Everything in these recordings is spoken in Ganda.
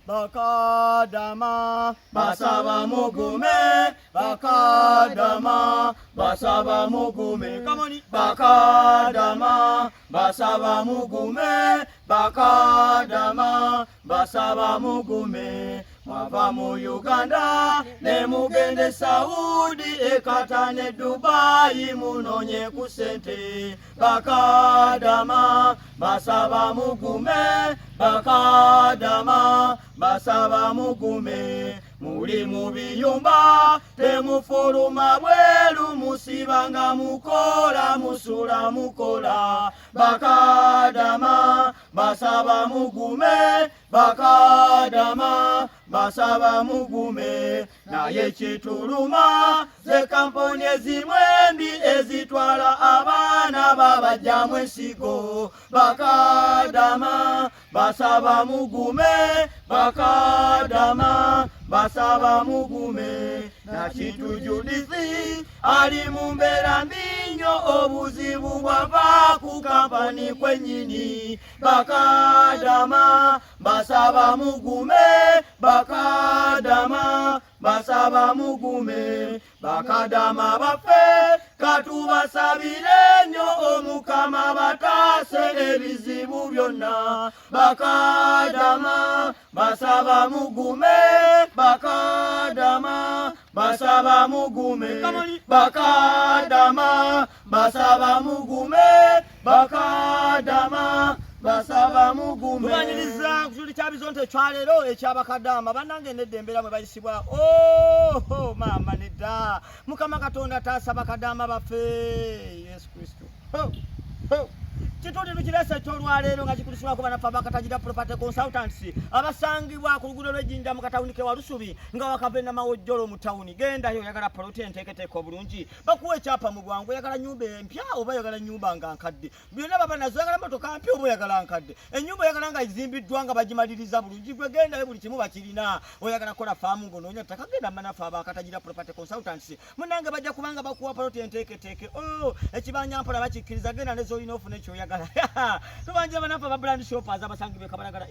bakadama basaba mugume bakadama basaba mugume kamoni bakadama basaba mugume bakadama basaba mugume mwava mu Uganda ne mugende Saudi ekatane Dubai munonye kusente bakadama basaba mugume bakadama basaba mugume muri mu biyumba temufuluma bweru musibanga mukola musula mukola bakadama basaba mugume bakadama basaba mugume naye kituluma ze kampuni ezimwembi ezitwala abaana babajja mu ensigo bakadama basaba mugume bakadama basaba mugume na Kintu Judith ali mu mbeera mbi nnyo obuzibu bwava ku kampani kwennyini bakadama basaba mugume bakadama basaba mugume bakadama baffe katubasabire nnyo omukama bataase ebizibu byonna bakadama basaba mugume bakadama basaba mugume bakadama basaba mugume bakadama basaba mugume tumaniriza kuzuli kyabizonte kyalero ekyabakadama bannange neddembera mwe bayisibwa mama nedda mukama katonda taasa bakadama baffe Yesu Kristo Kituli tukirese kyolwaleero nga kikulisibwako banafa bakatagira property consultants abasangibwa ku luguudo lw'ejjinja mu katawuni ke Walusubi nga wakave na mawojjolo mu tawuni gendayo oyagala ploti enteeketeeka obulungi bakuwa ekyapa mu bwangu oyagala nnyumba empya oba oyagala nnyumba nga nkadde byonna baba nazo oyagala motoka mpya oba oyagala nkadde ennyumba oyagala nga ezimbiddwa nga bagimaliriza bulungi gwe gendayo buli kimu bakirina oyagala kola faamu ng'onoonya ttaka genda manafa abakatagira property consultants munnange bajja kubanga bakuwa ploti enteeketeeke ekibanyampala bakikkiriza genda nezolina ofuna ekyoyagala tubanje banafa ba brand shoppers abasangibe kabalagala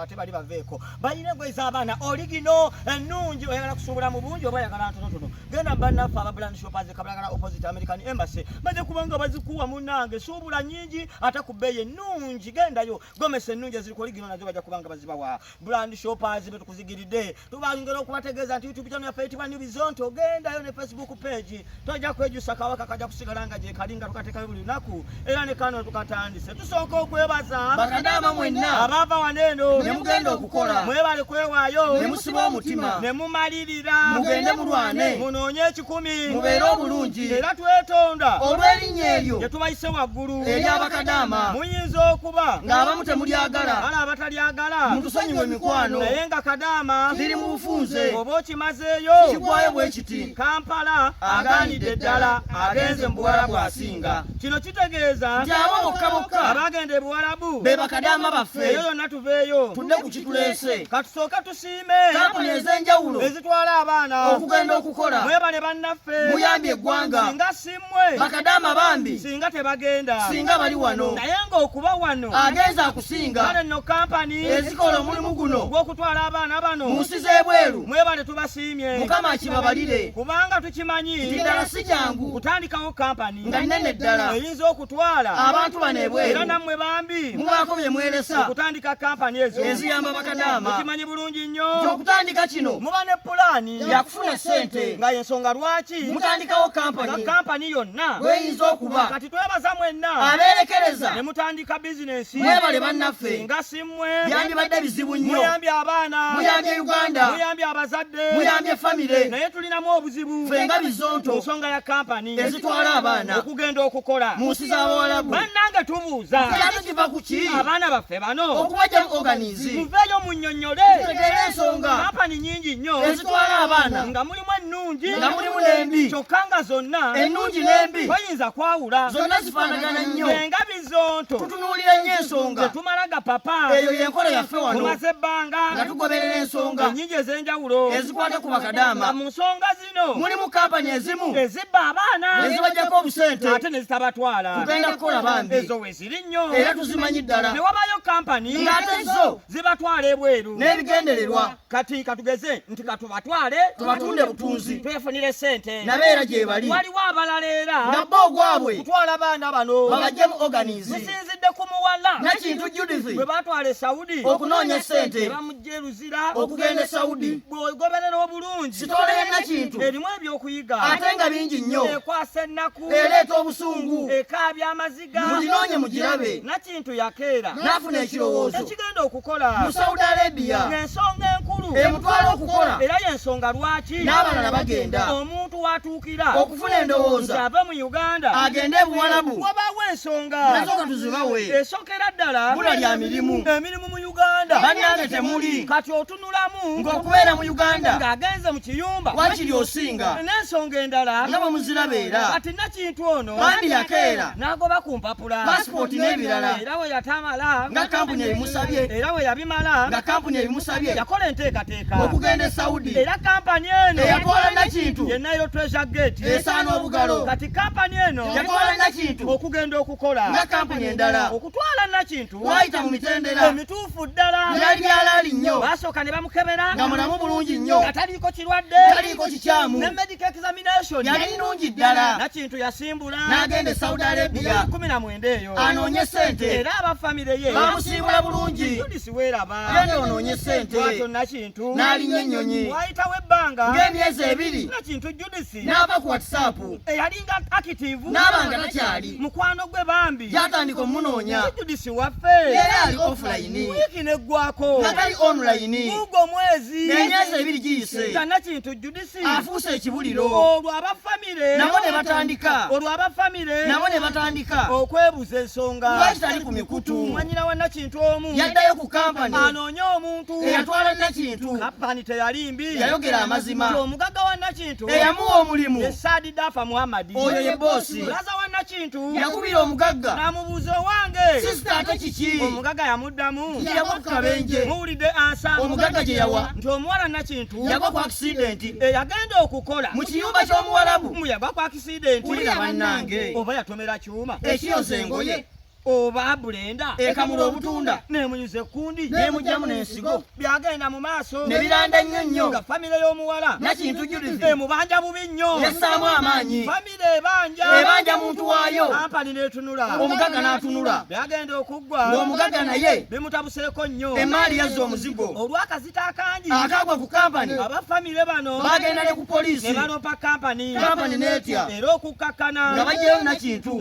ate bali baveeko balina gweza abaana oligino ennungi oyagala kusuubula mu bungi oba oyagala ntonotono genda banafa ba brand shoppers kabalagala opposite American Embassy baje kubanga bazikuwa munnange suubula nyingi ate ku bbeeyi ennungi gendayo gomesa ennungi eziriko oligino nazo bajja kubanga bazibawa brand shoppers betukuzigiridde tubangera okubategeeza nti YouTube channel yaffe eyitibwa New Bizonto gendayo ne Facebook page tojja kwejusa kawaka kajja kusigala nga gye kalinga tukateekayo buli lunaku era ne kano tukatandise tusooka okwebaza bakadama mwenna abava waneeno ne mugenda okukola mwebale kwewaayo ne musiba omutima ne mumalirira mugende mulwane munoonye ekikumi mubeere obulungi era twetonda olw'erinnya eryo lye tubayise waggulu ery'abakadama muyinza okuba ng'abamu temulyagala ala abatalyagala mutusonyiwe mikwano naye nga kadama ziri mu bufunze oba okimazeeyo kigwayo bwe kiti Kampala agaanidde ddala agenze mu Buwarabu asinga kino kitegeeza nti abo bokka bokka abagenda e Buwarabu be bakadama baffe eyo yonna tuveeyo tudde ku kituleese katusooke tusiime kampuni ez'enjawulo ezitwala abaana okugenda okukola mwebale bannaffe muyambye eggwanga singa simmwe bakadama bambi singa tebagenda singa bali wano naye ng'okuba wano agenza akusinga kale nno kampani ezikola omulimu guno gw'okutwala abaana bano mu nsi z'ebweru mwebale tubasiimye mukama akibabalire kubanga tukimanyi nti ddala si jangu kutandikawo kampani nga nnene ddala eyinza okutwala abantu bano ebweru era nammwe bambi mubaako bye mweresa okutandika kampani ezo eziyamba bakadama mukimanyi bulungi nnyo nti okutandika kino muba ne pulaani yakufuna ssente nga yensonga lwaki mutandikawo nga kampani kampani yonna weyinza okuba kati twebaza mwenna abeerekereza ne mutandika bizinesi mwebale bannaffe singa simmwe byandibadde bizibu nnyo muyambye abaana muyambye Uganda muyambye abazadde muyambye famire naye tulinamu obuzibu ffe nga Bizonto ku nsonga ya kampani ezitwala abaana okugenda okukola mu nsi z'Abawarabu bannange tubuuza ate kiva ku ki abaana baffe bano okubajja mu organizi muveeyo munnyonnyole tutegeere ensonga kampani nyingi nnyo ezitwala abaana nga mulimu ennungi nga mulimu n'embi kyokka nga zonna ennungi n'embi toyinza kwawula zonna zifaanagana nnyo nga Bizonto tutunuulira nnyo ensonga tetumalaga papa eyo y'enkola yaffe wano tumaze ebbanga nga tugoberera ensonga ennyingi ez'enjawulo ezikwata ku nga bakadama mu nsonga zino mulimu kampani ezimu ezibba abaana ezibajjako obusente ate ne zitabatwala tugenda kukola bambi ezo weziri nnyo era tuzimanyi ddala ne wabayo kampani ng'ate zo zibatwala ebweru n'ebigendererwa kati katugeze nti katubatwale tubatunde butunzi twefunire sente nabeera gye bali waliwo abalala era nga bo ogwabwe kutwala abaana bano babajje mu organize zisinzidde ku muwala nakintu Judith bwe batwala e Saudi okunoonya ssente ne bamugja e Luzira okugenda e Saudi bw'ogoberera obulungi sitoola ya nakintu erimu ebyokuyiga ate nga bingi nnyo ekwasa ennaku ereeta obusungu ekaabya amaziga muginoonye mugirabe nakintu yakeera n'afuna ekirowoozo ekigenda okukola mu Saudi Arabia ng'ensonga enkulu emutwala okukola era y'ensonga lwaki n'abalala bagenda omuntu watuukira okufuna endowooza nti ave mu Uganda agende e Buwalabu wabaawo ensonga nasooka tuzibawe esokera ddala bula lya mirimu emirimu mu Uganda bannange temuli kati otunulamu ng'okubeera mu Uganda ng'agenze mu kiyumba wakiri osinga n'ensonga endala nga bwe muzirabeera kati nakintu ono bandi yakeera n'agoba ku mpapula pasipooti n'ebirala era we yatamala nga kampuni ebimusabye era we yabimala nga kampuni ebimusabye yakola enteekateeka okugenda e Saudi era kampani eno eyatwala nakintu ye Nile Treasure Gate esaana obugalo kati kampani eno yatwala nakintu okugenda okukola nga kampuni endala okutwala nakintu wayita mu mitendera emituufu ddala lyali lyalaali nnyo basooka ne bamukebera nga mulamu bulungi nnyo nga taliiko kirwadde taliiko kikyamu ne medical examination yali nnungi ddala nakintu yasimbula n'agenda e Saudi Arabia 19 eyo anoonye ssente era abafamire ye bamusiibula bulungi Judith weeraba genda onoonye ssente bwatyo nakintu n'alinnya ennyonyi wayitawo ebbanga ng'emyezi ebiri nakintu Judith n'ava ku WhatsApp eyalinga active n'aba nga takyali mukwano gwe bambi gyatandika omunoonya Judith waffe era ali offline wiiki neggwako nga tali online gugo mwezi emyezi ebiri giyise nga nakintu Judith afuuse ekibuliro olwo abafamire nabo ne batandika olwo abafamire nabo ne batandika okwebuza ensonga lwaki tali ku mikutu mwanyina wa nakintu omu yaddayo ku kampani anoonye omuntu eyatwala nakintu kampani teyalimbi yayogera amazima omugagga wa nakintu eyamuwa omulimu esaadi dafa Muhammadi oyo ye boosi mulaza wa nakintu yakubira omugagga n'amubuuza owange sisita ate kiki omugagga yamuddamu yagwa ku kabenje muwulidde ansa omugagga gye yawa nti omuwala nakintu yagwa ku akisidenti eyagenda okukola mu kiyumba ky'omuwalabu yagwa ku akisidenti wulira bannange oba yatomera kyuma ekiyoza engoye oba bulenda ekamula obutunda nemunyuza ekkundi nemugyamu n'ensigo byagenda mu maaso ne biranda nnyo nnyo nga famire y'omuwala nakintu Judith emubanja bubi nnyo yassaamu amaanyi famire ebanja muntu waayo kampani n'etunula omugagga n'atunula byagenda okuggwa ng'omugagga naye bimutabuseeko nnyo emaali yazza omuzigo olw'akazita akangi akagwa ku kampani abafamire bano bagenda ne ku poliisi ne baloopa kampani n'etya era okukkakkana nga bajjayo nakintu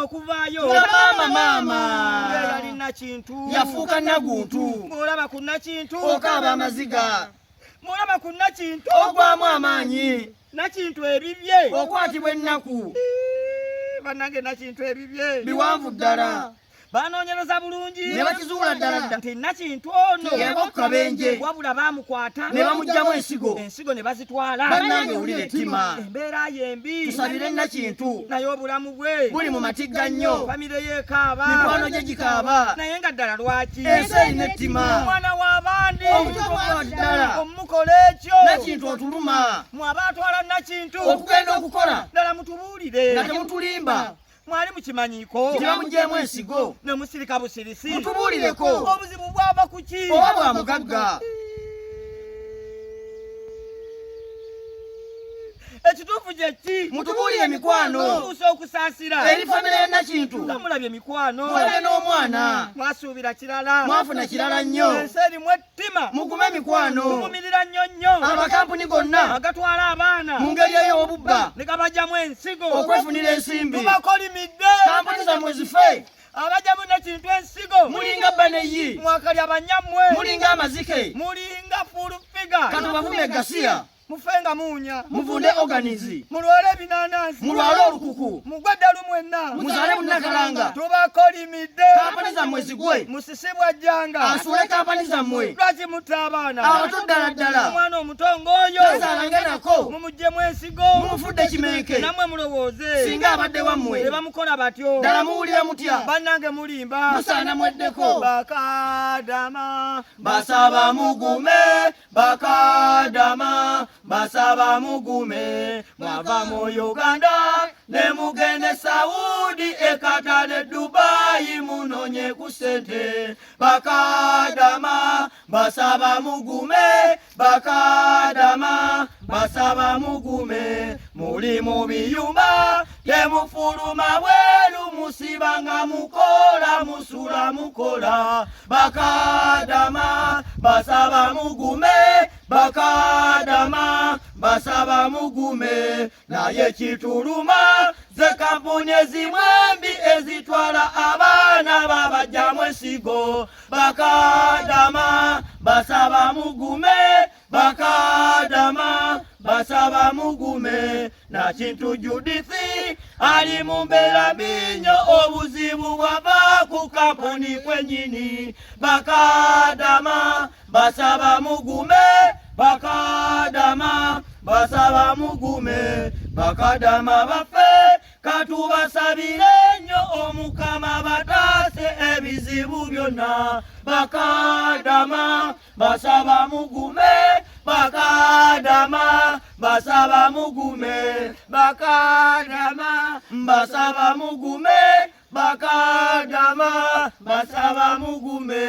okuvaayo nga maama yali nakintu yafuuka naguntu ng'olaba ku nakintu okaaba amaziga ng'olaba ku nakintu ogwamu amaanyi nakintu ebibye okwatibwa ennaku bannange nakintu ebibye biwanvu ddala banoonyereza bulungi ne bakizuula ddala nti nakintu ono yagwa ku kabenje wabula baamukwata ne bamuggyamu ensigo ne bazitwala bannange owulira ettima embeera yembi tusabire nakintu naye obulamu bwe buli mu matigga nnyo famire yeekaaba mikwano gye gikaaba naye nga ddala lwaki ensi erina ettima omwana w'abandi omutokola ddala omukola ekyo nakintu otuluma mwe abaatwala nakintu okugenda okukola ddala mutubuulire nga temutulimba mwali mukimanyiiko nti bamuggyeemu ensigo ne musirika busirisi mutubuulireko obuzibu bwava ku ki oba bwa mugagga ekituufu kye ki mutubuulire mikwano tuusa okusaasira eri famire ya nakintu nga mulabye mikwano mulabe n'omwana mwasuubira kirala mwafuna kirala nnyo ensi erimu ettima mugume mikwano mugumirira nnyo nnyo amakampuni gonna agatwala abaana mu ngeri ey'obubba ne gabajjamu ensigo okwefunira ensimbi tubakolimidde kampuni zammwe zife abajjamu nekintu ensigo mulinga baneyi mwakali abanyammwe mulinga amazike mulinga fulufiga katubavume gasiya mufenga muunya muvunde organizi mulwale ebinanansi mulwale olukuku mugwaddalu mwenna muzaale bunnakalanga tubakolimidde kampani zammwe zigwe musisibwa jjanga asuule kampani zammwe lwaki mutta abaana abato ddala ddala omwana omutongo oyo tazaalange nako mumugyemu ensigo mumufudde kimenke nammwe mulowooze singa abadde wammwe ne bamukola batyo ddala muwulira mutya bannange mulimba musaana mweddeko bakadama basaba mugume bakadama basaba mugume mwava mu Uganda ne mugende Saudi ekatale Dubai munonye kusente. Bakadama basaba mugume, bakadama basaba mugume. Muli mu biyumba temufuluma bweru, musibanga mukola musula mukola. Bakadama basaba mugume, bakadama basaba mugume. Naye kituluma ze kampuni ezimwembi ezitwala abaana babajja mwesigo. Bakadama basaba mugume, bakadama basaba mugume. Na Kintu Judithi ali mu mbeera binyo, obuzibu bwava ku kampuni kwenyini. Bakadama basaba mugume, bakadama basaba mugume. Bakadama bafe katubasabire nnyo, Omukama bataase ebizibu byonna. Bakadama basaba mugume, bakadama basaba mugume. Bakadama basaba mugume, bakadama basaba mugume.